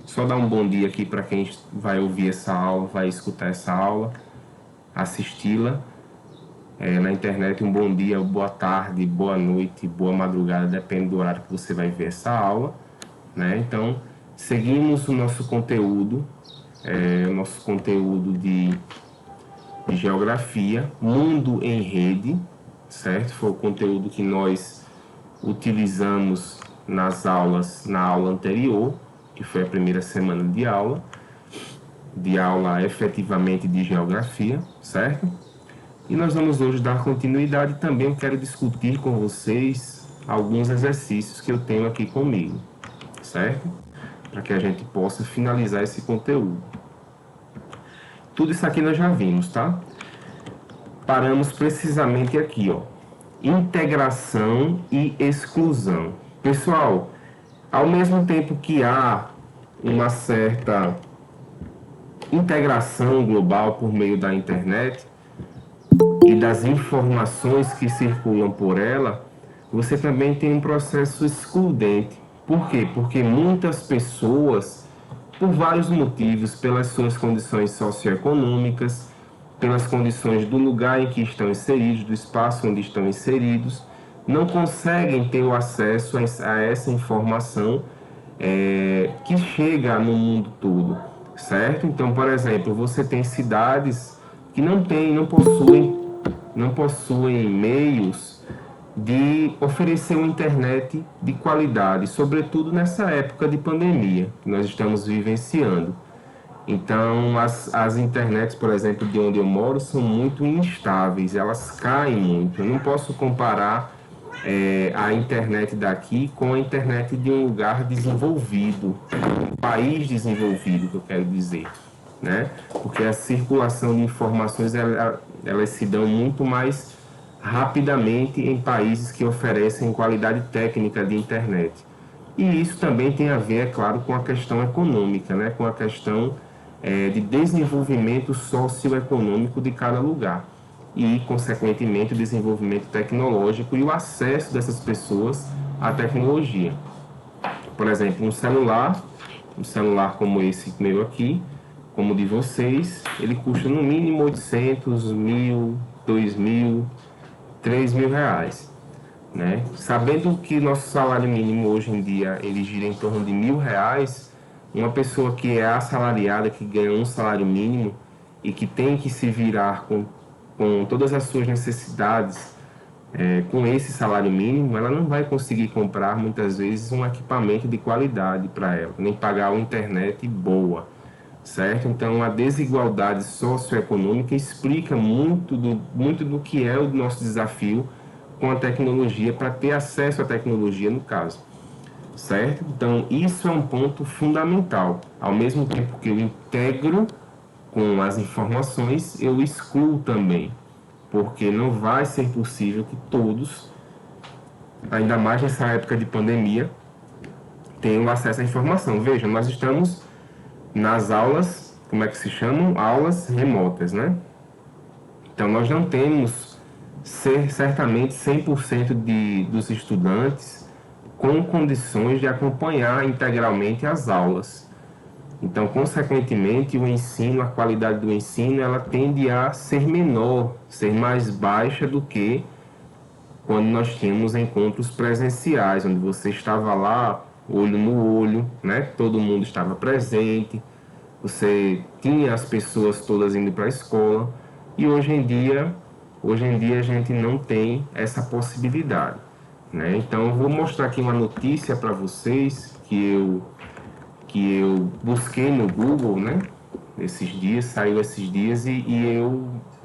Só dar um bom dia aqui para quem vai ouvir essa aula, vai escutar essa aula, assisti-la. Na internet, um bom dia, boa tarde, boa noite, boa madrugada, depende do horário que você vai ver essa aula, né? Então, seguimos o nosso conteúdo, de geografia, Mundo em Rede, certo? Foi o conteúdo que nós utilizamos na aula anterior, que foi a primeira semana de aula efetivamente de geografia, certo? E nós vamos hoje dar continuidade. Também eu quero discutir com vocês alguns exercícios que eu tenho aqui comigo, certo? Para que a gente possa finalizar esse conteúdo. Tudo isso aqui nós já vimos, tá? Paramos precisamente aqui, ó. Integração e exclusão. Pessoal, ao mesmo tempo que há uma certa integração global por meio da internet e das informações que circulam por ela, você também tem um processo excludente. Por quê? Porque muitas pessoas, por vários motivos, pelas suas condições socioeconômicas, pelas condições do lugar em que estão inseridos, do espaço onde estão inseridos, não conseguem ter o acesso a essa informação que chega no mundo todo, certo? Então, por exemplo, você tem cidades que não possuem meios de oferecer uma internet de qualidade, sobretudo nessa época de pandemia que nós estamos vivenciando. Então, as internets, por exemplo, de onde eu moro, são muito instáveis, elas caem muito. Eu não posso comparar a internet daqui com a internet de um lugar desenvolvido, um país desenvolvido, que eu quero dizer, né? Porque a circulação de informações, elas se dão muito mais rapidamente em países que oferecem qualidade técnica de internet. E isso também tem a ver, é claro, com a questão econômica, né? Com a questão de desenvolvimento socioeconômico de cada lugar e, consequentemente, o desenvolvimento tecnológico e o acesso dessas pessoas à tecnologia. Por exemplo, um celular como esse meu aqui, como o de vocês, ele custa no mínimo 800, 1.000, 2.000, 3.000 reais. Né? Sabendo que nosso salário mínimo hoje em dia ele gira em torno de R$ 1.000, uma pessoa que é assalariada, que ganha um salário mínimo e que tem que se virar com todas as suas necessidades com esse salário mínimo, ela não vai conseguir comprar muitas vezes um equipamento de qualidade para ela, nem pagar uma internet boa, certo? Então a desigualdade socioeconômica explica muito do que é o nosso desafio com a tecnologia, para ter acesso à tecnologia no caso, certo? Então isso é um ponto fundamental. Ao mesmo tempo que eu integro com as informações, eu excluo também, porque não vai ser possível que todos, ainda mais nessa época de pandemia, tenham acesso à informação. Veja, nós estamos nas aulas, como é que se chamam? Aulas remotas, né? Então nós não temos certamente 100% dos estudantes com condições de acompanhar integralmente as aulas. Então, consequentemente, o ensino, a qualidade do ensino, ela tende a ser menor, ser mais baixa do que quando nós tínhamos encontros presenciais, onde você estava lá, olho no olho, né? Todo mundo estava presente, você tinha as pessoas todas indo para a escola, e hoje em dia a gente não tem essa possibilidade, né? Então, eu vou mostrar aqui uma notícia para vocês que eu busquei no Google, né? Saiu esses dias e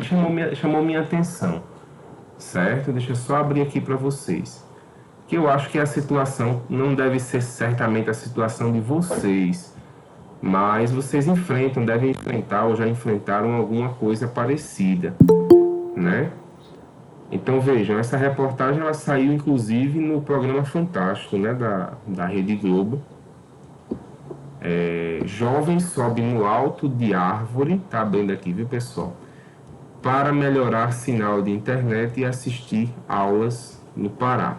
chamou minha atenção, certo? Deixa eu só abrir aqui para vocês. Que eu acho que a situação não deve ser certamente a situação de vocês, mas vocês devem enfrentar ou já enfrentaram alguma coisa parecida, né? Então vejam, essa reportagem ela saiu inclusive no programa Fantástico, né, da Rede Globo. Jovem sobe no alto de árvore, tá abrindo aqui, viu pessoal? Para melhorar sinal de internet e assistir aulas no Pará.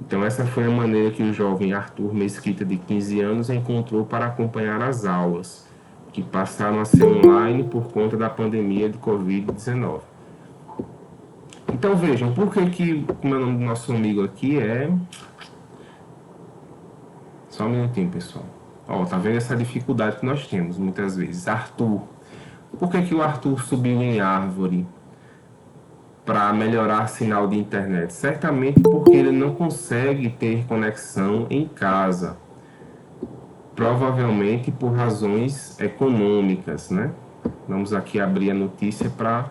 Então, essa foi a maneira que o jovem Arthur Mesquita, de 15 anos, encontrou para acompanhar as aulas, que passaram a ser online por conta da pandemia de Covid-19. Então, vejam, por que como é o nome do nosso amigo aqui é... Só um minutinho, pessoal. Ó, tá vendo essa dificuldade que nós temos, muitas vezes? Arthur. Por que o Arthur subiu em árvore para melhorar sinal de internet? Certamente porque ele não consegue ter conexão em casa. Provavelmente por razões econômicas, né? Vamos aqui abrir a notícia para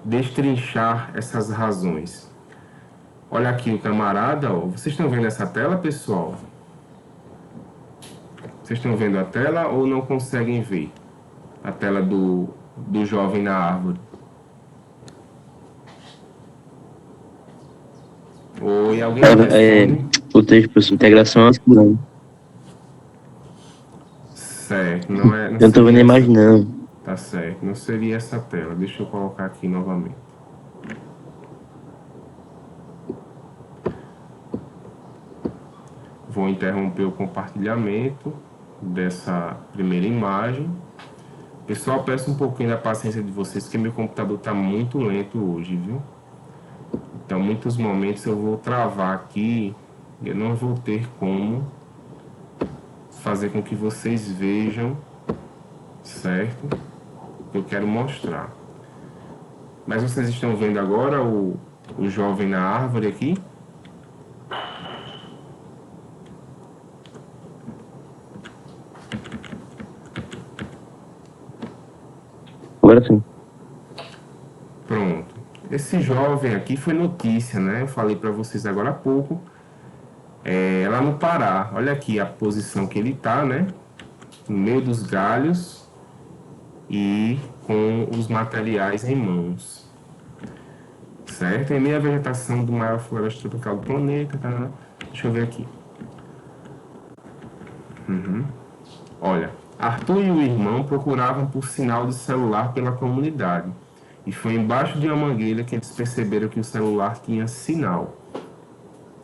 destrinchar essas razões. Olha aqui o camarada, ó. Vocês estão vendo essa tela, pessoal? Vocês estão vendo a tela ou não conseguem ver a tela do jovem na árvore? Oi, alguém me responde? O texto, professor, integração é exclusão. Certo, não é. Não Eu não tô vendo a seria essa. imagem, não. Tá certo, não seria essa tela. Deixa eu colocar aqui novamente. Vou interromper o compartilhamento dessa primeira imagem. Pessoal, peço um pouquinho da paciência de vocês, porque meu computador está muito lento hoje, viu? Então, muitos momentos eu vou travar aqui e eu não vou ter como fazer com que vocês vejam, certo? O que eu quero mostrar. Mas vocês estão vendo agora o jovem na árvore aqui? Agora sim. Pronto. Esse jovem aqui foi notícia, né? Eu falei para vocês agora há pouco. Lá no Pará. Olha aqui a posição que ele tá, né? No meio dos galhos e com os materiais em mãos. Certo? Em meio à vegetação do maior floresta tropical do planeta. Tá? Deixa eu ver aqui. Olha, Arthur e o irmão procuravam por sinal de celular pela comunidade. E foi embaixo de uma mangueira que eles perceberam que o celular tinha sinal.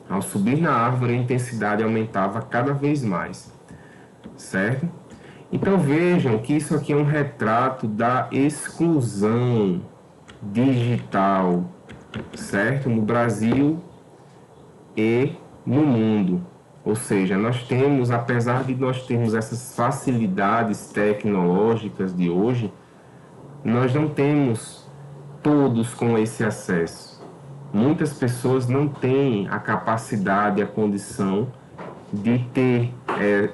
Ao subir na árvore, a intensidade aumentava cada vez mais. Certo? Então vejam que isso aqui é um retrato da exclusão digital, certo? No Brasil e no mundo. Ou seja, nós temos, apesar de nós termos essas facilidades tecnológicas de hoje, nós não temos todos com esse acesso. Muitas pessoas não têm a capacidade, a condição de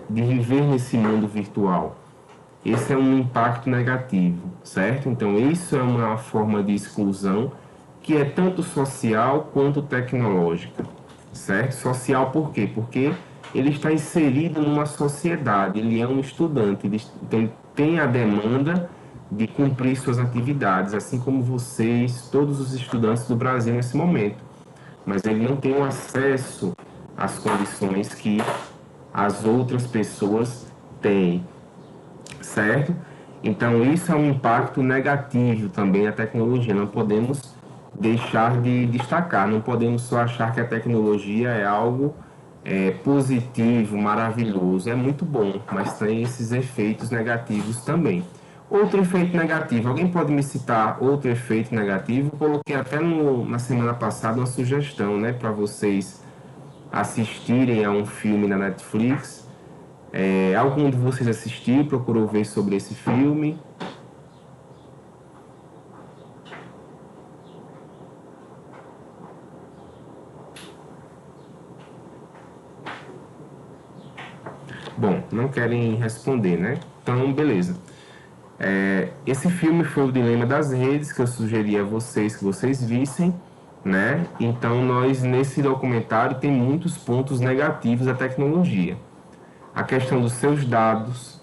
de viver nesse mundo virtual. Esse é um impacto negativo, certo? Então, isso é uma forma de exclusão que é tanto social quanto tecnológica, certo? Social por quê? Porque ele está inserido numa sociedade, ele é um estudante, ele tem a demanda de cumprir suas atividades, assim como vocês, todos os estudantes do Brasil nesse momento. Mas ele não tem o acesso às condições que as outras pessoas têm, certo? Então, isso é um impacto negativo também a tecnologia. Não podemos deixar de destacar, não podemos só achar que a tecnologia é algo positivo, maravilhoso. É muito bom, mas tem esses efeitos negativos também. Outro efeito negativo, alguém pode me citar outro efeito negativo? Eu coloquei até na semana passada uma sugestão, né, para vocês assistirem a um filme na Netflix. Algum de vocês assistiu, procurou ver sobre esse filme? Bom, não querem responder, né? Então, beleza. Esse filme foi o Dilema das Redes, que eu sugeri a vocês que vocês vissem, né? Então, nós, nesse documentário, tem muitos pontos negativos da tecnologia. A questão dos seus dados,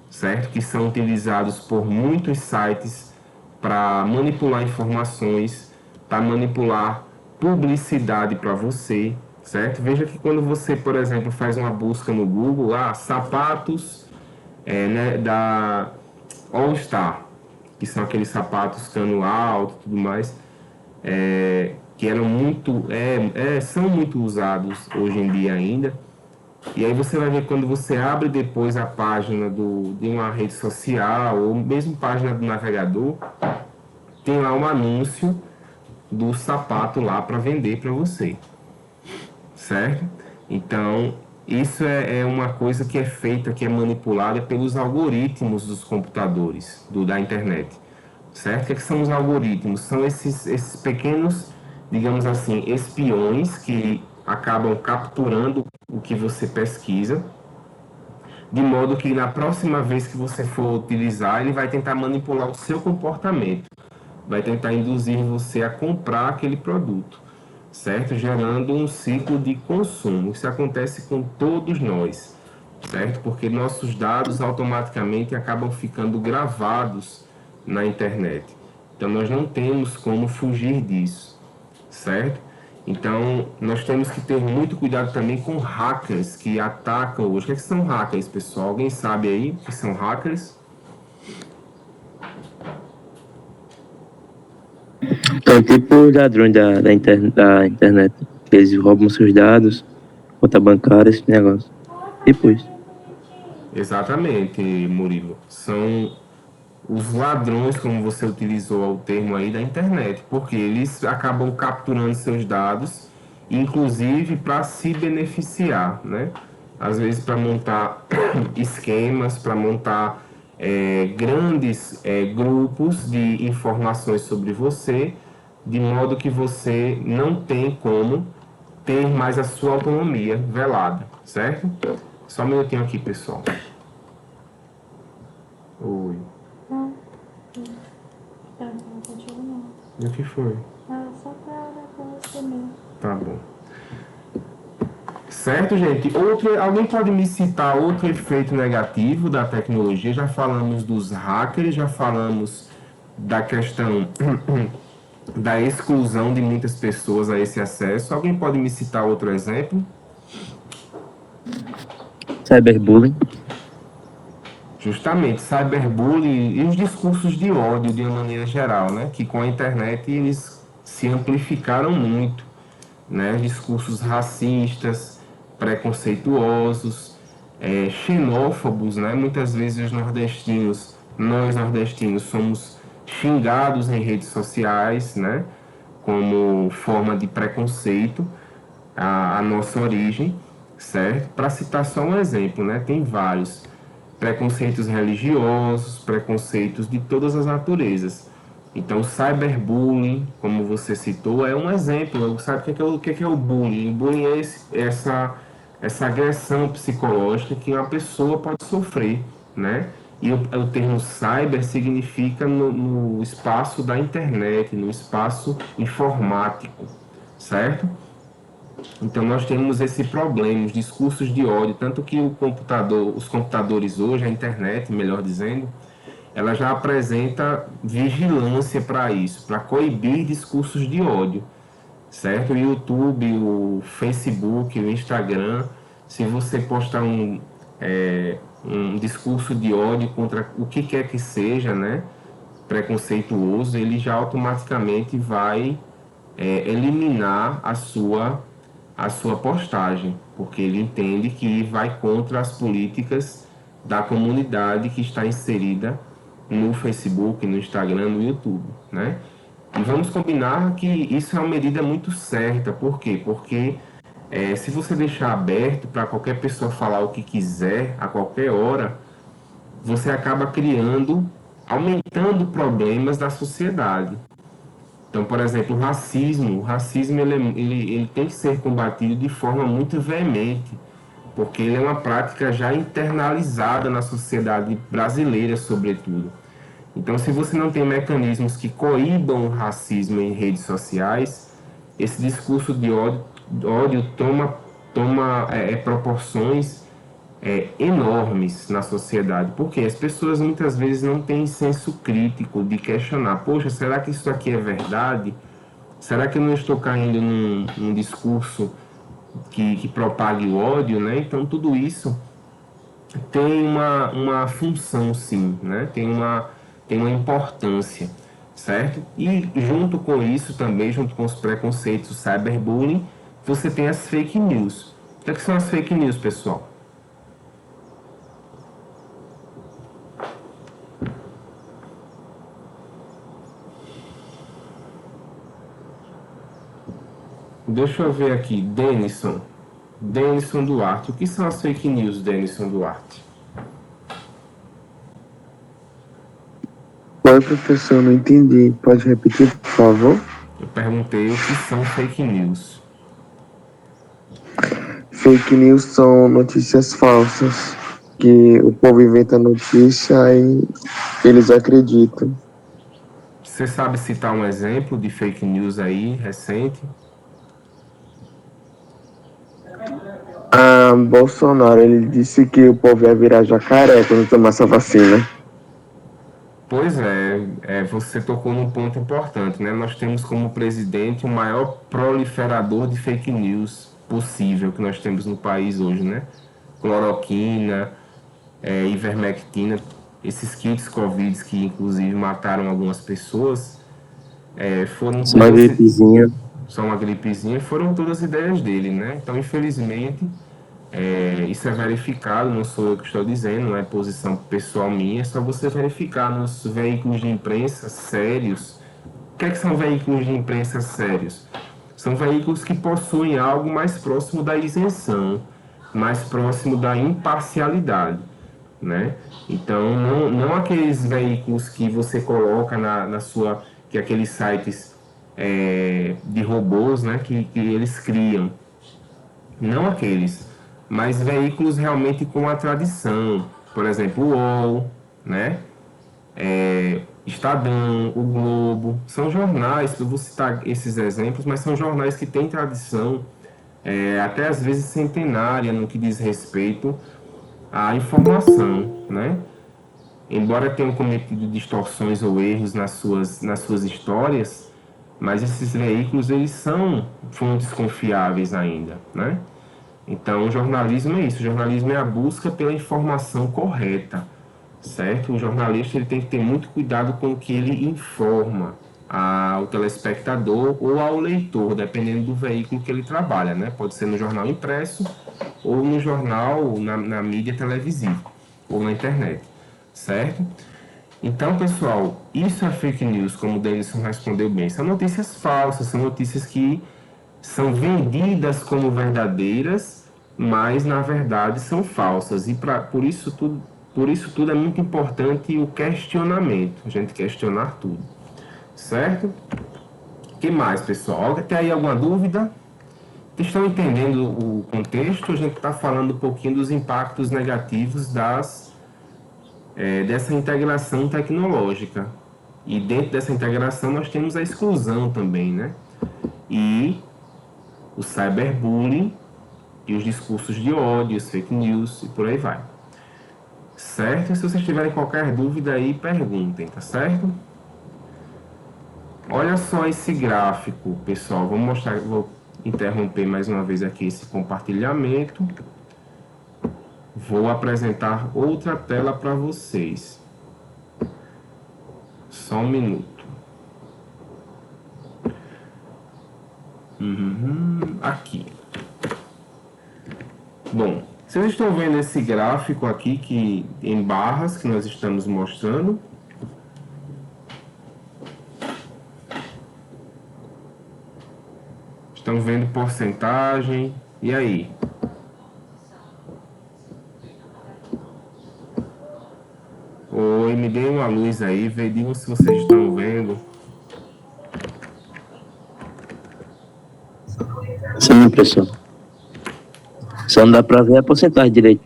certo? Que são utilizados por muitos sites para manipular informações, para manipular publicidade para você, certo? Veja que quando você, por exemplo, faz uma busca no Google, sapatos né, da All Star, que são aqueles sapatos cano alto e tudo mais, que eram são muito usados hoje em dia ainda. E aí você vai ver quando você abre depois a página de uma rede social ou mesmo página do navegador, tem lá um anúncio do sapato lá para vender para você, certo? Então, isso é uma coisa que é feita, que é manipulada pelos algoritmos dos computadores, da internet, certo? O que são os algoritmos? São esses pequenos, digamos assim, espiões que acabam capturando o que você pesquisa, de modo que na próxima vez que você for utilizar, ele vai tentar manipular o seu comportamento, vai tentar induzir você a comprar aquele produto, certo? Gerando um ciclo de consumo. Isso acontece com todos nós, certo? Porque nossos dados automaticamente acabam ficando gravados na internet. Então nós não temos como fugir disso, certo? Então nós temos que ter muito cuidado também com hackers que atacam hoje. O que são hackers, pessoal? Alguém sabe aí o que são hackers? Então, tipo os ladrões da internet. Eles roubam seus dados, conta bancária, esse negócio. Tipo isso. Exatamente, Murilo. São os ladrões, como você utilizou o termo aí, da internet, porque eles acabam capturando seus dados, inclusive para se beneficiar, né? Às vezes para montar esquemas, para montar grandes grupos de informações sobre você, de modo que você não tem como ter mais a sua autonomia velada, certo? Só um minutinho aqui, pessoal. Oi. Não, não contigo não. E o que foi? Ah, só pra olhar pra você mesmo. Tá bom. Certo, gente? Alguém pode me citar outro efeito negativo da tecnologia? Já falamos dos hackers, já falamos da questão da exclusão de muitas pessoas a esse acesso. Alguém pode me citar outro exemplo? Cyberbullying. Justamente, cyberbullying e os discursos de ódio de uma maneira geral, né? Que com a internet eles se amplificaram muito, né? Discursos racistas, preconceituosos, xenófobos, né? Muitas vezes nós nordestinos somos xingados em redes sociais, né? Como forma de preconceito à nossa origem, certo? Para citar só um exemplo, né? Tem vários preconceitos religiosos, preconceitos de todas as naturezas. Então, o cyberbullying, como você citou, é um exemplo. Sabe o que é o bullying? O bullying é essa agressão psicológica que uma pessoa pode sofrer, né? E o termo cyber significa no espaço da internet, no espaço informático, certo? Então nós temos esse problema, os discursos de ódio, tanto que os computadores hoje, a internet, melhor dizendo, ela já apresenta vigilância para isso, para coibir discursos de ódio, certo? O YouTube, o Facebook, o Instagram, se você postar um discurso de ódio contra o que quer que seja, né, preconceituoso, ele já automaticamente vai eliminar a sua postagem, porque ele entende que vai contra as políticas da comunidade que está inserida no Facebook, no Instagram, no YouTube, né? E vamos combinar que isso é uma medida muito certa. Por quê? Porque se você deixar aberto para qualquer pessoa falar o que quiser, a qualquer hora, você acaba aumentando problemas da sociedade. Então, por exemplo, o racismo ele tem que ser combatido de forma muito veemente, porque ele é uma prática já internalizada na sociedade brasileira, sobretudo. Então, se você não tem mecanismos que coíbam o racismo em redes sociais, esse discurso de ódio toma proporções enormes na sociedade, porque as pessoas muitas vezes não têm senso crítico de questionar, poxa, será que isso aqui é verdade? Será que eu não estou caindo num discurso que propague o ódio, né? Então tudo isso tem uma função, sim, né? Tem uma importância, certo? E junto com isso também, junto com os preconceitos, o cyberbullying, você tem as fake news. O que são as fake news, pessoal? Deixa eu ver aqui, Denison Duarte. O que são as fake news, Denison Duarte? Oi, professor, não entendi. Pode repetir, por favor? Eu perguntei o que são fake news. Fake news são notícias falsas, que o povo inventa notícia e eles acreditam. Você sabe citar um exemplo de fake news aí, recente? Bolsonaro, ele disse que o povo ia virar jacaré quando tomasse a vacina. Pois você tocou num ponto importante, né? Nós temos como presidente o maior proliferador de fake news possível que nós temos no país hoje, né? Cloroquina, ivermectina, esses kits Covid que inclusive mataram algumas pessoas, foram Só uma todas, gripezinha. só uma gripezinha, foram todas ideias dele, né? Então, infelizmente, isso é verificado, não sou eu que estou dizendo, não é posição pessoal minha, é só você verificar nos veículos de imprensa sérios. O que são veículos de imprensa sérios? São veículos que possuem algo mais próximo da isenção, mais próximo da imparcialidade, né? Então, não aqueles veículos que você coloca na sua, que aqueles sites de robôs, né, que eles criam, não aqueles, mas veículos realmente com a tradição, por exemplo, o UOL, né? Estadão, o Globo, são jornais, eu vou citar esses exemplos, mas são jornais que têm tradição, até às vezes centenária no que diz respeito à informação, né? Embora tenham cometido distorções ou erros nas suas histórias, mas esses veículos eles são fontes confiáveis ainda, né? Então, o jornalismo é isso. O jornalismo é a busca pela informação correta, certo? O jornalista ele tem que ter muito cuidado com o que ele informa ao telespectador ou ao leitor, dependendo do veículo que ele trabalha, né? Pode ser no jornal impresso ou no jornal, na mídia televisiva ou na internet, certo? Então, pessoal, isso é fake news, como o Denison respondeu bem. São notícias falsas, são notícias que são vendidas como verdadeiras, mas na verdade são falsas. E por isso tudo é muito importante o questionamento, a gente questionar tudo, certo? O que mais, pessoal? Tem aí alguma dúvida? Vocês estão entendendo o contexto? A gente está falando um pouquinho dos impactos negativos dessa integração tecnológica. E dentro dessa integração nós temos a exclusão também, né? E o cyberbullying e os discursos de ódio, as fake news e por aí vai. Certo? E se vocês tiverem qualquer dúvida aí, perguntem, tá certo? Olha só esse gráfico, pessoal. Vou interromper mais uma vez aqui esse compartilhamento. Vou apresentar outra tela para vocês. Só um minuto. Aqui. Bom, vocês estão vendo esse gráfico aqui que em barras que nós estamos mostrando? Estão vendo porcentagem? E aí? Oi, me dê uma luz aí, digam se vocês estão vendo. Sim, professor. Só não dá pra ver a porcentagem direito.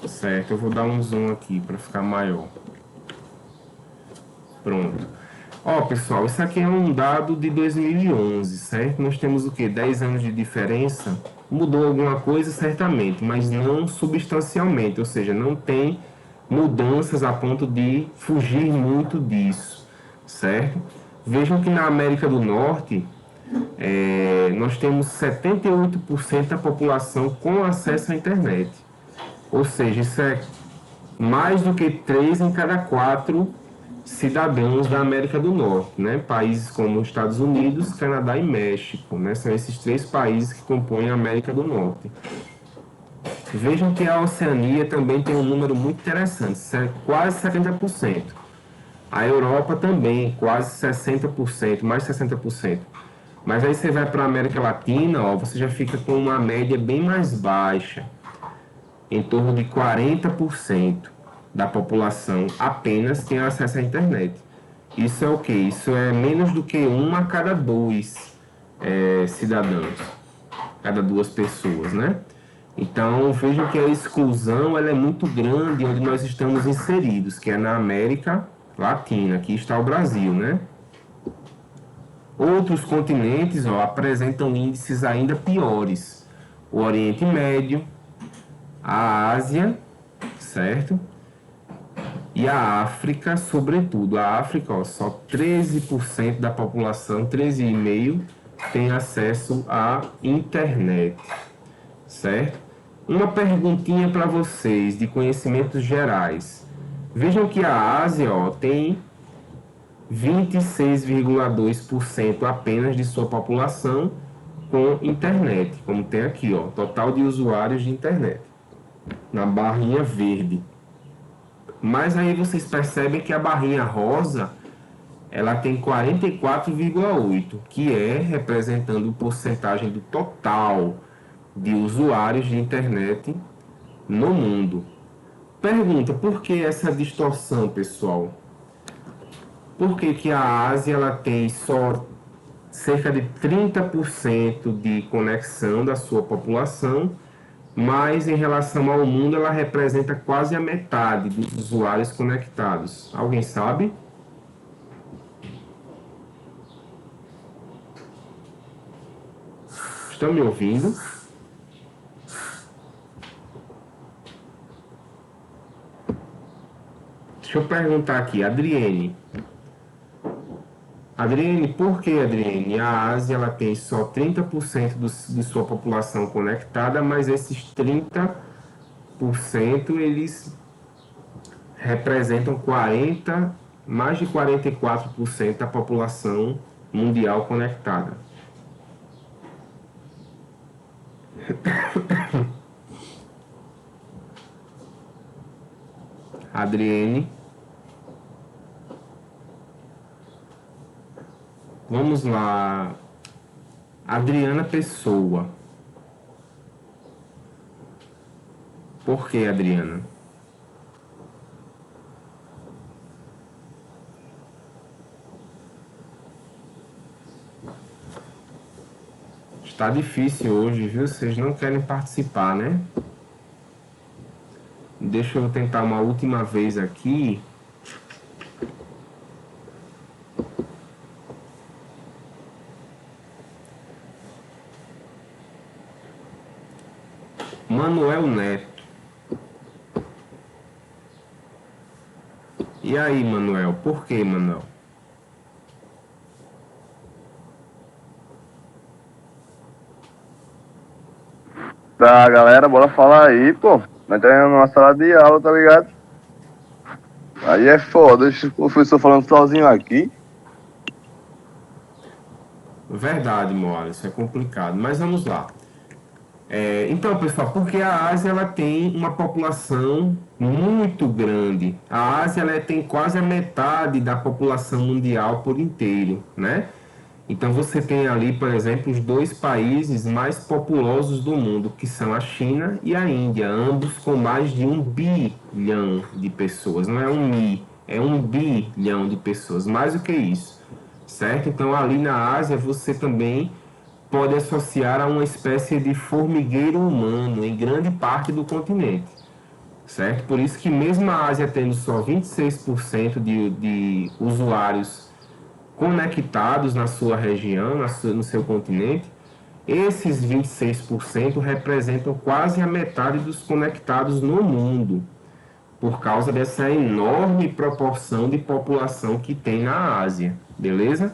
Certo, eu vou dar um zoom aqui para ficar maior. Pronto. Ó, pessoal, isso aqui é um dado de 2011, certo? Nós temos o quê? 10 anos de diferença. Mudou alguma coisa, certamente, mas não substancialmente, ou seja, não tem mudanças a ponto de fugir muito disso, certo? Vejam que na América do Norte, nós temos 78% da população com acesso à internet. Ou seja, isso é mais do que 3 em cada 4 cidadãos da América do Norte, né? Países como Estados Unidos, Canadá e México, né? São esses 3 países que compõem a América do Norte. Vejam que a Oceania também tem um número muito interessante, quase 70%. A Europa também, quase 60%, mais de 60%. Mas aí você vai para a América Latina, ó, você já fica com uma média bem mais baixa, em torno de 40% da população apenas tem acesso à internet. Isso é o quê? Isso é menos do que 1 a cada 2 cidadãos, cada 2 pessoas, né? Então, vejam que a exclusão ela é muito grande onde nós estamos inseridos, que é na América Latina. Aqui está o Brasil, né? Outros continentes apresentam índices ainda piores. O Oriente Médio, a Ásia, certo? E a África, sobretudo. A África, só 13% da população, 13,5%, tem acesso à internet, certo? Uma perguntinha para vocês de conhecimentos gerais. Vejam que a Ásia tem 26,2% apenas de sua população com internet, como tem aqui, total de usuários de internet, na barrinha verde. Mas aí vocês percebem que a barrinha rosa, ela tem 44,8%, que é representando porcentagem do total de usuários de internet no mundo. Pergunta, por que essa distorção, pessoal? Por que a Ásia ela tem só cerca de 30% de conexão da sua população, mas em relação ao mundo ela representa quase a metade dos usuários conectados? Alguém sabe? Estão me ouvindo? Deixa eu perguntar aqui, Adriene. Adriene, por que, Adriene? A Ásia ela tem só 30% de sua população conectada, mas esses 30% eles representam mais de 44% da população mundial conectada. Adriene. Vamos lá. Adriana Pessoa. Por que, Adriana? Está difícil hoje, viu? Vocês não querem participar, né? Deixa eu tentar uma última vez aqui. Manuel Neto. E aí, Manuel? Por que, Manuel? Tá, galera, bora falar aí, pô. Nós tá indo numa sala de aula, tá ligado? Aí é foda, deixa o professor falando sozinho aqui. Verdade, Moara, isso é complicado. Mas vamos lá. Então, pessoal, porque a Ásia ela tem uma população muito grande. A Ásia ela tem quase a metade da população mundial por inteiro, né? Então você tem ali, por exemplo, os 2 países mais populosos do mundo, que são a China e a Índia, ambos com mais de 1 bilhão de pessoas. Não é 1 é 1 bilhão de pessoas, mais do que isso, certo? Então ali na Ásia você também pode associar a uma espécie de formigueiro humano em grande parte do continente, certo? Por isso que mesmo a Ásia tendo só 26% de usuários conectados na sua região, no seu continente, esses 26% representam quase a metade dos conectados no mundo, por causa dessa enorme proporção de população que tem na Ásia, beleza?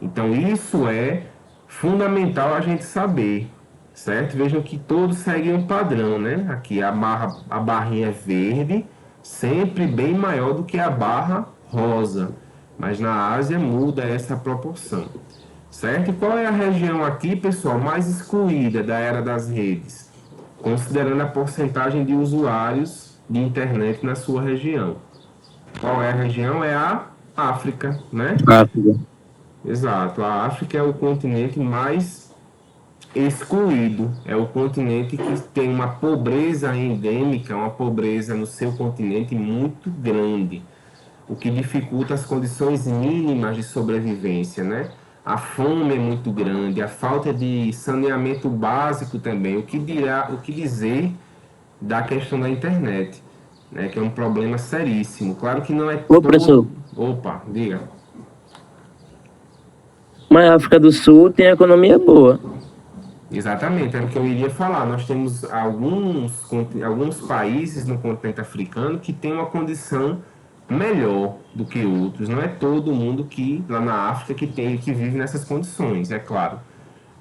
Então isso é fundamental a gente saber, certo? Vejam que todos seguem um padrão, né? Aqui a barrinha verde, sempre bem maior do que a barra rosa, mas na Ásia muda essa proporção, certo? E qual é a região aqui, pessoal, mais excluída da era das redes, considerando a porcentagem de usuários de internet na sua região? Qual é a região? É a África, né? África. Exato, a África é o continente mais excluído, é o continente que tem uma pobreza endêmica, uma pobreza no seu continente muito grande, o que dificulta as condições mínimas de sobrevivência, né? A fome é muito grande, a falta de saneamento básico também, o que dizer da questão da internet, né? Que é um problema seríssimo. Claro que não é Ô, todo... professor, Opa, diga. mas a África do Sul tem economia boa. Exatamente, é o que eu iria falar. Nós temos alguns países no continente africano que têm uma condição melhor do que outros. Não é todo mundo que lá na África que vive nessas condições, é claro.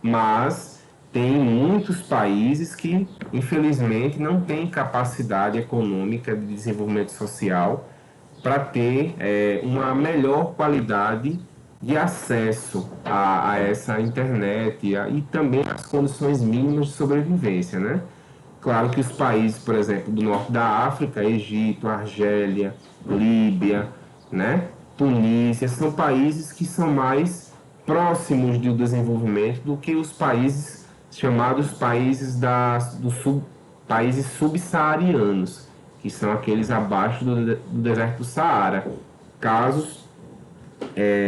Mas tem muitos países que, infelizmente, não têm capacidade econômica de desenvolvimento social para ter uma melhor qualidade de acesso a essa internet e também as condições mínimas de sobrevivência, né? Claro que os países, por exemplo, do norte da África, Egito, Argélia, Líbia, né? Tunísia, são países que são mais próximos do desenvolvimento do que os países chamados países países subsaarianos, que são aqueles abaixo do deserto do Saara. Casos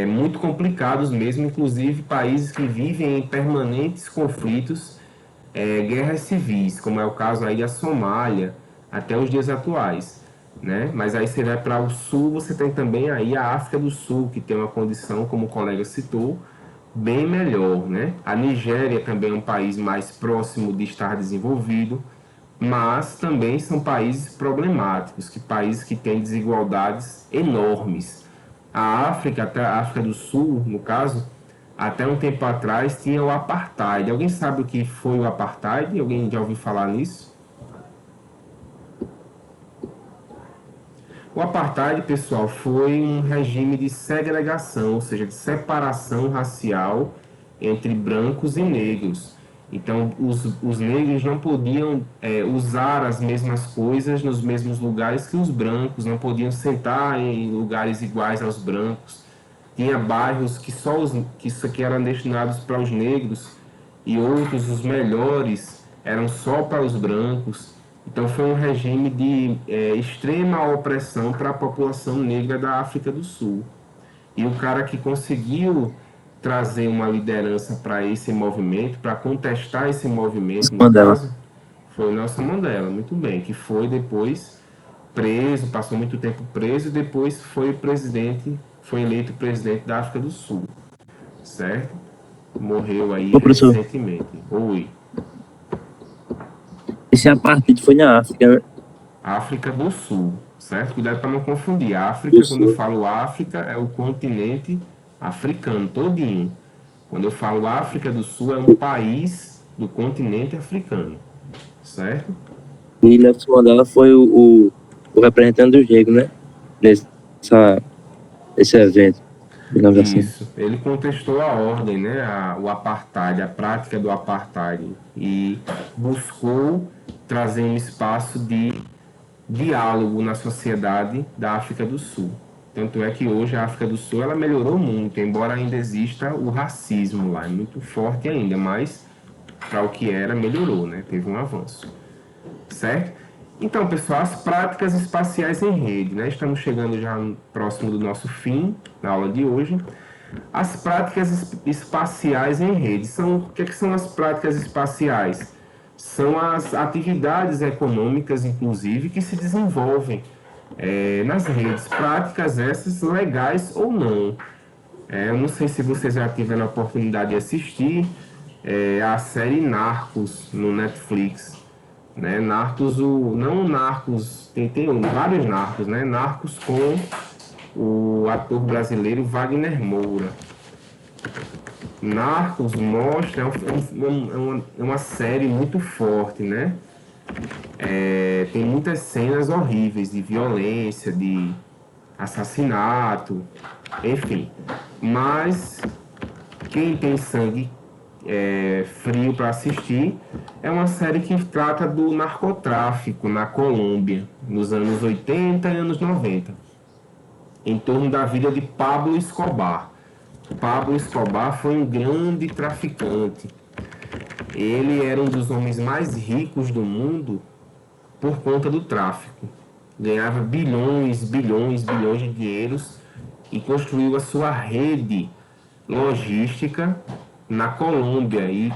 muito complicados mesmo, inclusive países que vivem em permanentes conflitos, guerras civis, como é o caso aí da Somália, até os dias atuais, né? Mas aí você vai para o sul, você tem também aí a África do Sul, que tem uma condição, como o colega citou, bem melhor, né? A Nigéria também é um país mais próximo de estar desenvolvido, mas também são países problemáticos, países que têm desigualdades enormes. A África, até a África do Sul, no caso, até um tempo atrás tinha o apartheid. Alguém sabe o que foi o apartheid? Alguém já ouviu falar nisso? O apartheid, pessoal, foi um regime de segregação, ou seja, de separação racial entre brancos e negros. Então, os negros não podiam usar as mesmas coisas nos mesmos lugares que os brancos, não podiam sentar em lugares iguais aos brancos. Tinha bairros que eram destinados para os negros e outros, os melhores, eram só para os brancos. Então foi um regime de extrema opressão para a população negra da África do Sul. E o cara que conseguiu trazer uma liderança para esse movimento, para contestar esse movimento, no Mandela. caso, foi o Nelson Mandela, muito bem, que foi depois preso, passou muito tempo preso e depois foi eleito presidente da África do Sul, certo? Morreu aí Ô, professor, recentemente. Oi. esse apartheid foi na África, né? África do Sul, certo? Cuidado para não confundir. Do África, quando eu Sul. falo África, é o continente africano todinho. Quando eu falo África do Sul, é um país do continente africano, certo? E Nelson Mandela foi o representante dos negros, né? Nesse evento, digamos assim. Isso. Ele contestou a ordem, né? O apartheid, a prática do apartheid e buscou trazer um espaço de diálogo na sociedade da África do Sul. Tanto é que hoje a África do Sul ela melhorou muito, embora ainda exista o racismo lá, é muito forte ainda, mas para o que era, melhorou, né? Teve um avanço. Certo? Então, pessoal, as práticas espaciais em rede, né? Estamos chegando já próximo do nosso fim na aula de hoje. As práticas espaciais em rede o que são as práticas espaciais? São as atividades econômicas, inclusive, que se desenvolvem nas redes. Práticas essas legais ou não. Eu não sei se vocês já tiveram a oportunidade de assistir a série Narcos no Netflix. Né? Narcos, não Narcos, tem vários Narcos, né? Narcos com o ator brasileiro Wagner Moura. Narcos mostra, é uma série muito forte, né? Tem muitas cenas horríveis de violência, assassinato, enfim. Mas quem tem sangue frio para assistir, é uma série que trata do narcotráfico na Colômbia, nos anos 80 e anos 90, em torno da vida de Pablo Escobar. Pablo Escobar foi um grande traficante. Ele era um dos homens mais ricos do mundo por conta do tráfico. Ganhava bilhões, bilhões, bilhões de dinheiros e construiu a sua rede logística na Colômbia e,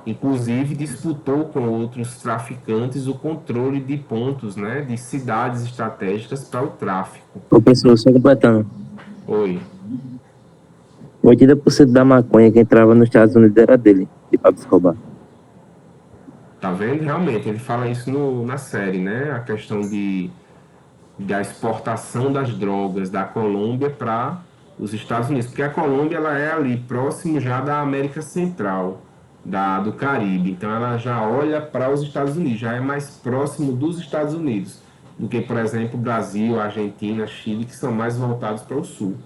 inclusive, disputou com outros traficantes o controle de pontos, né, de cidades estratégicas para o tráfico. Professor, só completando. Oi. 80% da maconha que entrava nos Estados Unidos era dele, de Pablo Escobar. Tá vendo? Realmente, ele fala isso na série, né? A questão da exportação das drogas da Colômbia para os Estados Unidos. Porque a Colômbia ela é ali próximo já da América Central, do Caribe. Então ela já olha para os Estados Unidos, já é mais próximo dos Estados Unidos do que, por exemplo, Brasil, Argentina, Chile, que são mais voltados para o sul.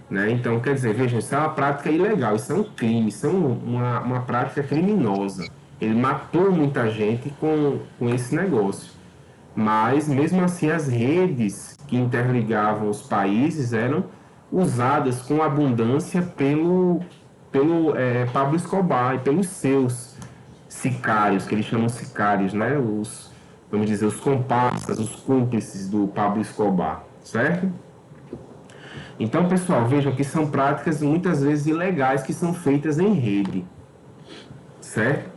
Né? Então, quer dizer, vejam, isso é uma prática ilegal, isso é um crime, isso é uma prática criminosa. Ele matou muita gente com esse negócio. Mas, mesmo assim, as redes que interligavam os países eram usadas com abundância pelo Pablo Escobar e pelos seus sicários, que eles chamam sicários, né? Vamos dizer, os comparsas, os cúmplices do Pablo Escobar, certo? Então, pessoal, vejam que são práticas muitas vezes ilegais que são feitas em rede, certo?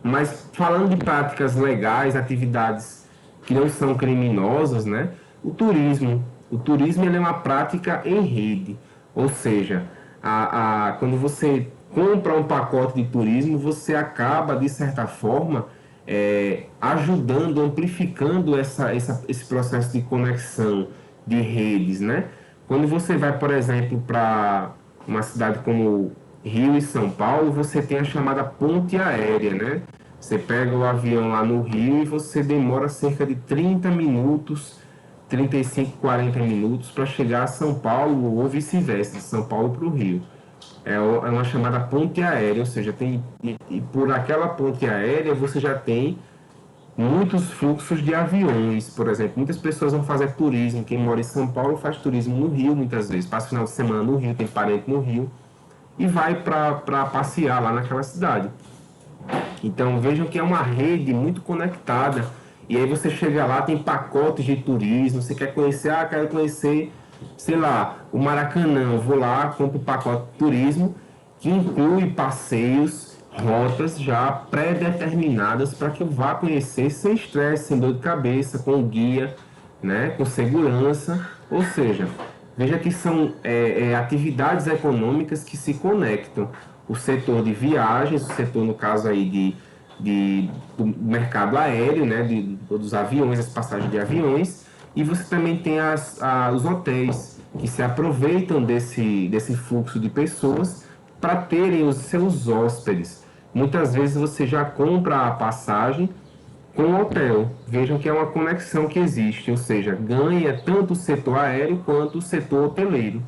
Mas falando de práticas legais, atividades que não são criminosas, né? O turismo ele é uma prática em rede, ou seja, quando você compra um pacote de turismo, você acaba, de certa forma, ajudando, amplificando esse processo de conexão de redes, né? Quando você vai, por exemplo, para uma cidade como Rio e São Paulo, você tem a chamada ponte aérea, né? Você pega o avião lá no Rio e você demora cerca de 30 minutos, 35, 40 minutos para chegar a São Paulo ou vice-versa, de São Paulo para o Rio. É uma chamada ponte aérea, ou seja, e por aquela ponte aérea você já tem muitos fluxos de aviões, por exemplo. Muitas pessoas vão fazer turismo. Quem mora em São Paulo faz turismo no Rio muitas vezes. Passa o final de semana no Rio, tem parente no Rio e vai para passear lá naquela cidade. Então vejam que é uma rede muito conectada. E aí você chega lá, tem pacotes de turismo. Você quer conhecer, quero conhecer, sei lá, o Maracanã. Eu vou lá, compro o pacote de turismo que inclui passeios, rotas já pré-determinadas para que eu vá conhecer sem estresse, sem dor de cabeça, com guia, né, com segurança. Ou seja, veja que são atividades econômicas que se conectam. O setor de viagens, o setor, no caso aí, do mercado aéreo, né, dos aviões, as passagens de aviões, e você também tem os hotéis, que se aproveitam desse fluxo de pessoas para terem os seus hóspedes. Muitas vezes você já compra a passagem com o hotel. Vejam que é uma conexão que existe, ou seja, ganha tanto o setor aéreo quanto o setor hoteleiro,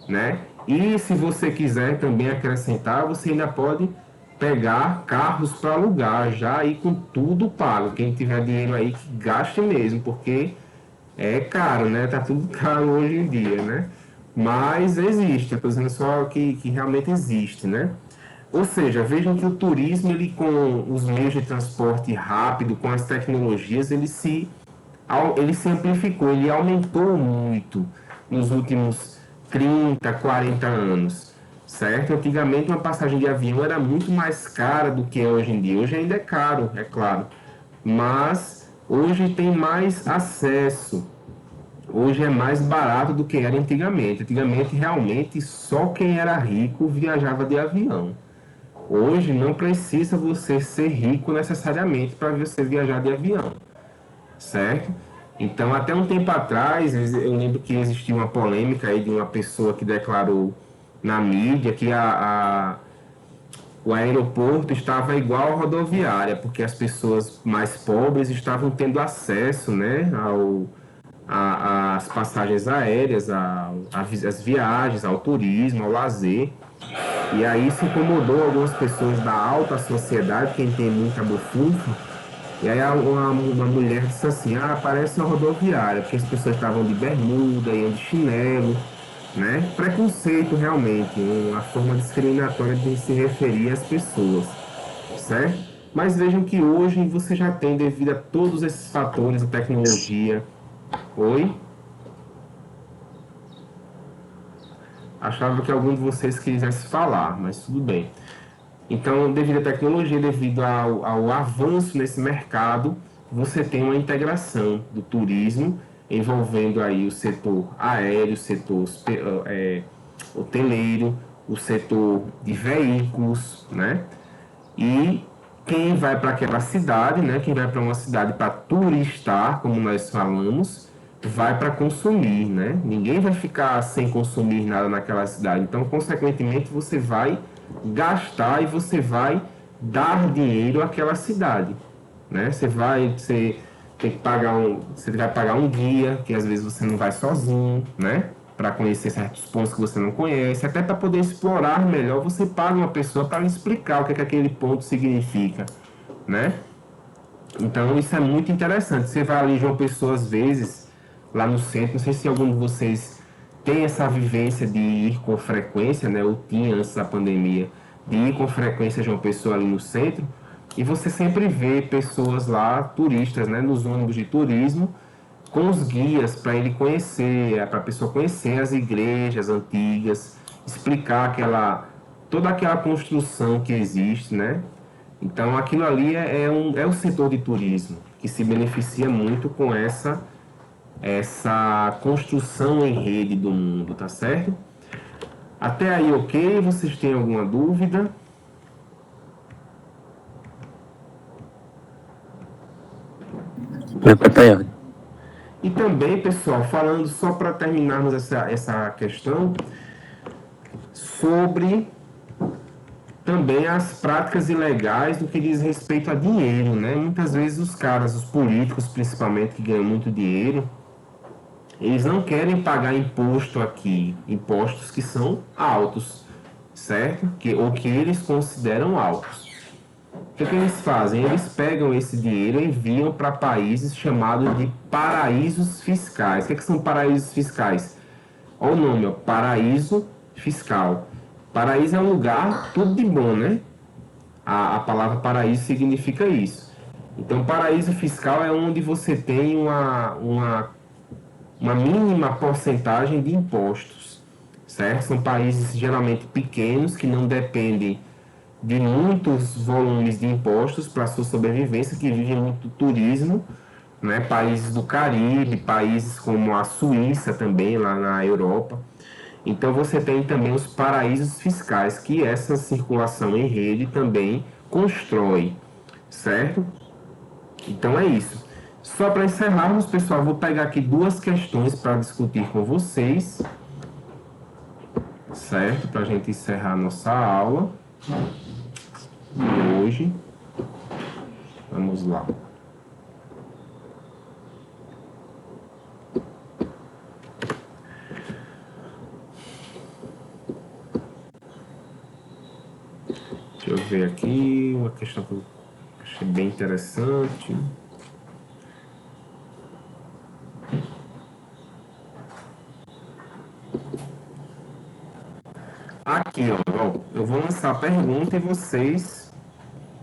né? E se você quiser também acrescentar, você ainda pode pegar carros para alugar, já aí com tudo pago. Quem tiver dinheiro aí, que gaste mesmo, porque é caro, né? Tá tudo caro hoje em dia, né? Mas existe, eu estou dizendo só que realmente existe, né? Ou seja, vejam que o turismo, ele com os meios de transporte rápido, com as tecnologias, ele se amplificou, ele aumentou muito nos últimos 30, 40 anos, certo? Antigamente uma passagem de avião era muito mais cara do que é hoje em dia. Hoje ainda é caro, é claro, mas hoje tem mais acesso. Hoje é mais barato do que era antigamente. Antigamente, realmente, só quem era rico viajava de avião. Hoje, não precisa você ser rico necessariamente para você viajar de avião, certo? Então, até um tempo atrás, eu lembro que existia uma polêmica aí de uma pessoa que declarou na mídia que o aeroporto estava igual à rodoviária, porque as pessoas mais pobres estavam tendo acesso, né, as passagens aéreas, as viagens, ao turismo, ao lazer. E aí isso incomodou algumas pessoas da alta sociedade, quem tem muita bufunfa. E aí uma mulher disse assim, parece uma rodoviária, porque as pessoas estavam de bermuda, iam de chinelo, né? Preconceito realmente, uma forma discriminatória de se referir às pessoas, certo? Mas vejam que hoje você já tem, devido a todos esses fatores, a tecnologia. Oi? Achava que algum de vocês quisesse falar, mas tudo bem. Então, devido à tecnologia, devido ao avanço nesse mercado, você tem uma integração do turismo envolvendo aí o setor aéreo, o setor hoteleiro, o setor de veículos, né? E quem vai para aquela cidade, né? Quem vai para uma cidade para turistar, como nós falamos, vai para consumir, né? Ninguém vai ficar sem consumir nada naquela cidade. Então, consequentemente, você vai gastar e você vai dar dinheiro àquela cidade, né? Você tem que pagar você vai pagar um guia, que às vezes você não vai sozinho, né? Para conhecer certos pontos que você não conhece, até para poder explorar melhor, você paga uma pessoa para lhe explicar o que aquele ponto significa, né? Então isso é muito interessante. Você vai ali de uma pessoa às vezes lá no centro, não sei se algum de vocês tem essa vivência de ir com frequência, né? Ou tinha antes da pandemia, de ir com frequência de uma pessoa ali no centro, e você sempre vê pessoas lá, turistas, né? Nos ônibus de turismo, com os guias para ele conhecer, para a pessoa conhecer as igrejas antigas, explicar toda aquela construção que existe, né? Então aquilo ali é o setor de turismo que se beneficia muito com essa construção em rede do mundo, tá certo? Até aí, ok? Vocês têm alguma dúvida? Vai pra Tayane. E também, pessoal, falando só para terminarmos essa questão, sobre também as práticas ilegais do que diz respeito a dinheiro, né? Muitas vezes os caras, os políticos principalmente, que ganham muito dinheiro, eles não querem pagar imposto aqui, impostos que são altos, certo? Ou que eles consideram altos. O que eles fazem? Eles pegam esse dinheiro e enviam para países chamados de paraísos fiscais. O que são paraísos fiscais? Olha o nome, paraíso fiscal. Paraíso é um lugar tudo de bom, né? A palavra paraíso significa isso. Então, paraíso fiscal é onde você tem uma mínima porcentagem de impostos, certo? São países geralmente pequenos que não dependem de muitos volumes de impostos para sua sobrevivência, que vivem muito do turismo, né? Países do Caribe, países como a Suíça também, lá na Europa. Então você tem também os paraísos fiscais, que essa circulação em rede também constrói, certo? Então é isso. Só para encerrarmos, pessoal, vou pegar aqui duas questões para discutir com vocês, certo? Para a gente encerrar a nossa aula de hoje. Vamos lá. Deixa eu ver aqui uma questão que eu achei bem interessante. Aqui, ó, eu vou lançar a pergunta e vocês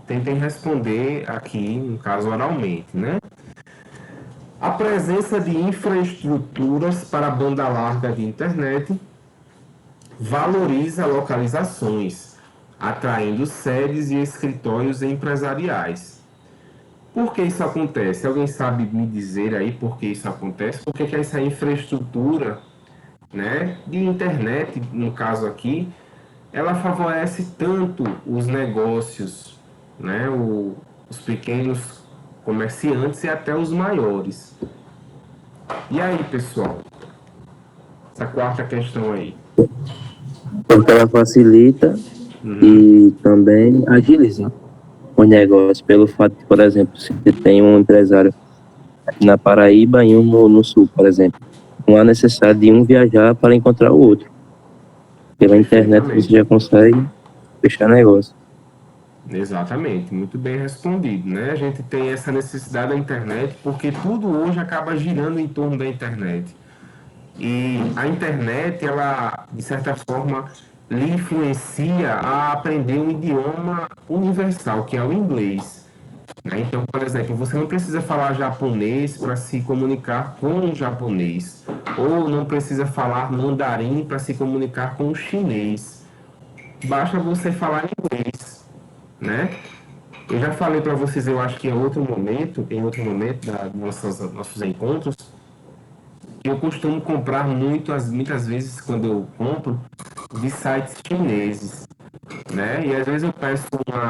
tentem responder aqui, no caso oralmente, né? A presença de infraestruturas para banda larga de internet valoriza localizações, atraindo sedes e escritórios empresariais. Por que isso acontece? Alguém sabe me dizer aí por que isso acontece? Por que essa infraestrutura, né, de internet, no caso aqui, ela favorece tanto os negócios, né, os pequenos comerciantes e até os maiores? E aí, pessoal? Essa quarta questão aí. Porque ela facilita e também agiliza o negócio, pelo fato de, por exemplo, se tem um empresário na Paraíba e um no Sul, por exemplo. Não há necessidade de um viajar para encontrar o outro. Pela internet você Perfeitamente. já consegue fechar negócio. Exatamente, muito bem respondido, né? A gente tem essa necessidade da internet porque tudo hoje acaba girando em torno da internet. E a internet, ela, de certa forma, lhe influencia a aprender um idioma universal, que é o inglês, né? Então, por exemplo, você não precisa falar japonês para se comunicar com um japonês, ou não precisa falar mandarim para se comunicar com o chinês. Basta você falar inglês, né? Eu já falei para vocês, eu acho que em outro momento dos nossos encontros, que eu costumo comprar muitas vezes quando eu compro de sites chineses, né? E às vezes eu peço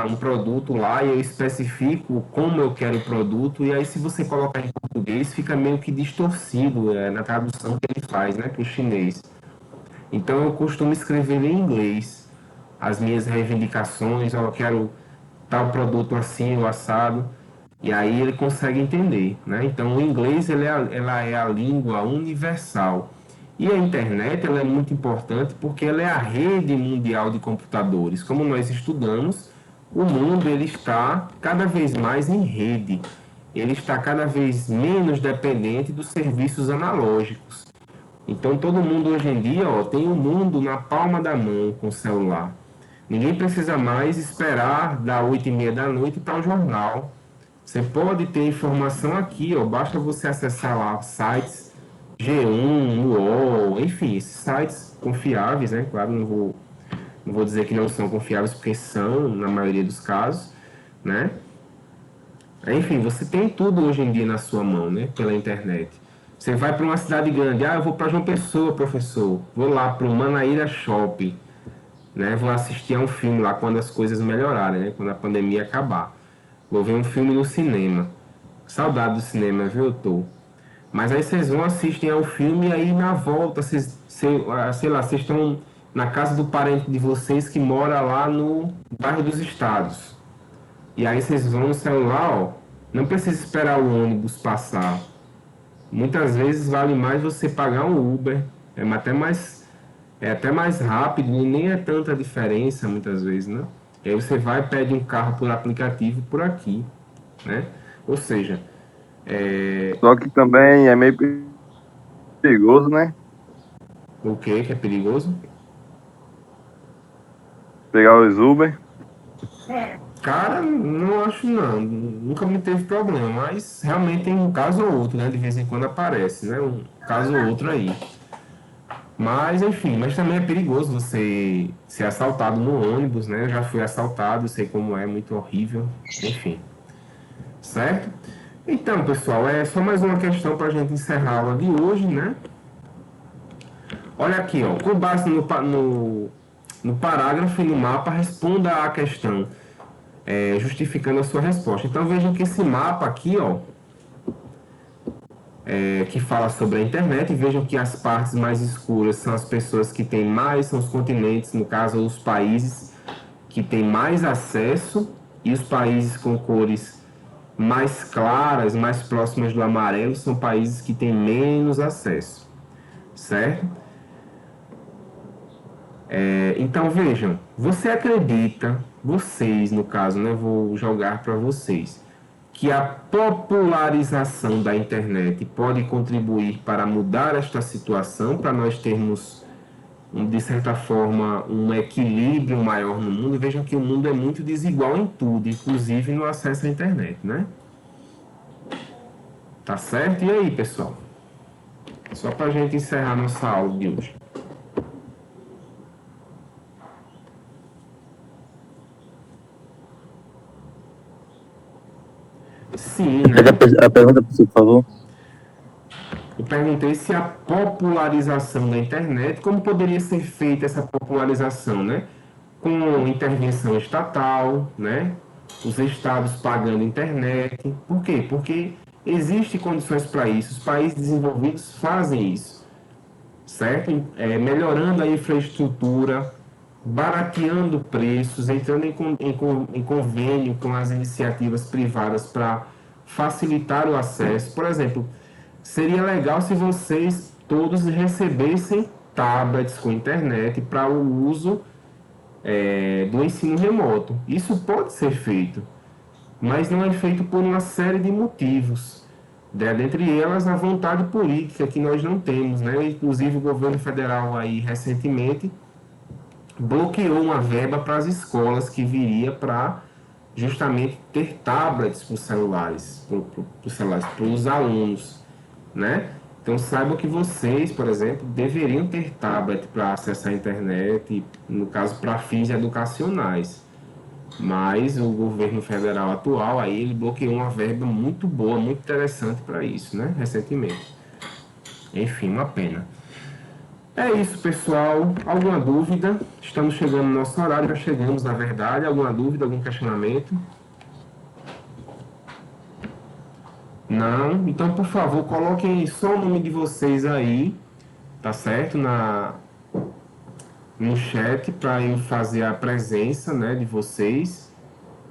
um produto lá e eu especifico como eu quero o produto e aí se você colocar em português fica meio que distorcido na tradução que ele faz, né, para o chinês. Então eu costumo escrever em inglês as minhas reivindicações, ó, eu quero tal produto assim, o assado, e aí ele consegue entender, né? Então o inglês ela é a língua universal. E a internet ela é muito importante porque ela é a rede mundial de computadores. Como nós estudamos, o mundo ele está cada vez mais em rede. Ele está cada vez menos dependente dos serviços analógicos. Então todo mundo hoje em dia ó, tem o mundo na palma da mão com o celular. Ninguém precisa mais esperar da 8h30 da noite para o jornal. Você pode ter informação aqui, ó, basta você acessar lá sites G1, UOL, enfim, esses sites confiáveis, né? Claro, não vou dizer que não são confiáveis, porque são, na maioria dos casos, né? Enfim, você tem tudo hoje em dia na sua mão, né? Pela internet. Você vai para uma cidade grande, eu vou para João Pessoa, professor. Vou lá para o Manaíra Shopping, né? Vou assistir a um filme lá quando as coisas melhorarem, né? Quando a pandemia acabar. Vou ver um filme no cinema. Saudade do cinema, viu, eu tô. Mas aí vocês vão assistem ao filme e aí na volta, sei lá, vocês estão na casa do parente de vocês que mora lá no bairro dos Estados. E aí vocês vão no celular, ó, não precisa esperar o ônibus passar. Muitas vezes vale mais você pagar um Uber, é até mais rápido e nem é tanta diferença muitas vezes, né? E aí você vai e pede um carro por aplicativo por aqui, né? Ou seja, Só que também é meio perigoso, né? o que é perigoso? Pegar os Uber. Cara, não acho não, nunca me teve problema, mas realmente tem um caso ou outro, né? De vez em quando aparece, né? Um caso ou outro aí. Mas, enfim, mas também é perigoso você ser assaltado no ônibus, né? Eu já fui assaltado, sei como é, muito horrível, enfim. Certo? Então, pessoal, é só mais uma questão para a gente encerrar a aula de hoje, né? Olha aqui, ó, com base no parágrafo e no mapa, responda a questão, justificando a sua resposta. Então, vejam que esse mapa aqui, ó, que fala sobre a internet, e vejam que as partes mais escuras são as pessoas que têm mais, são os continentes, no caso, os países que têm mais acesso, e os países com cores mais claras, mais próximas do amarelo, são países que têm menos acesso, certo? Então vejam, você acredita, vocês no caso, né, vou jogar para vocês, que a popularização da internet pode contribuir para mudar esta situação, para nós termos, de certa forma, um equilíbrio maior no mundo? Vejam que o mundo é muito desigual em tudo, inclusive no acesso à internet, né? Tá certo? E aí, pessoal? Só para a gente encerrar nossa aula de hoje. Sim, né? A pergunta, por favor. Eu perguntei se a popularização da internet, como poderia ser feita essa popularização, né? Com intervenção estatal, né? Os estados pagando internet. Por quê? Porque existem condições para isso. Os países desenvolvidos fazem isso, certo? Melhorando a infraestrutura, barateando preços, entrando em convênio com as iniciativas privadas para facilitar o acesso. Por exemplo, seria legal se vocês todos recebessem tablets com internet para o uso do ensino remoto. Isso pode ser feito, mas não é feito por uma série de motivos. Dentre elas, a vontade política que nós não temos, né? Inclusive, o governo federal aí recentemente bloqueou uma verba para as escolas que viria para justamente ter tablets para os celulares, para os alunos, né? Então saibam que vocês, por exemplo, deveriam ter tablet para acessar a internet, no caso para fins educacionais. Mas o governo federal atual aí ele bloqueou uma verba muito boa, muito interessante para isso, né? Recentemente. Enfim, uma pena. É isso, pessoal. Alguma dúvida? Estamos chegando no nosso horário, já chegamos, na verdade. Alguma dúvida, algum questionamento? Não? Então, por favor, coloquem só o nome de vocês aí, tá certo? No chat, para eu fazer a presença, né, de vocês.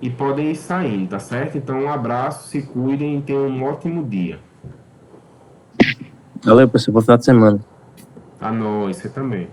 E podem ir saindo, tá certo? Então, um abraço, se cuidem e tenham um ótimo dia. Valeu, pessoal. Bom final de semana. A nós, você também.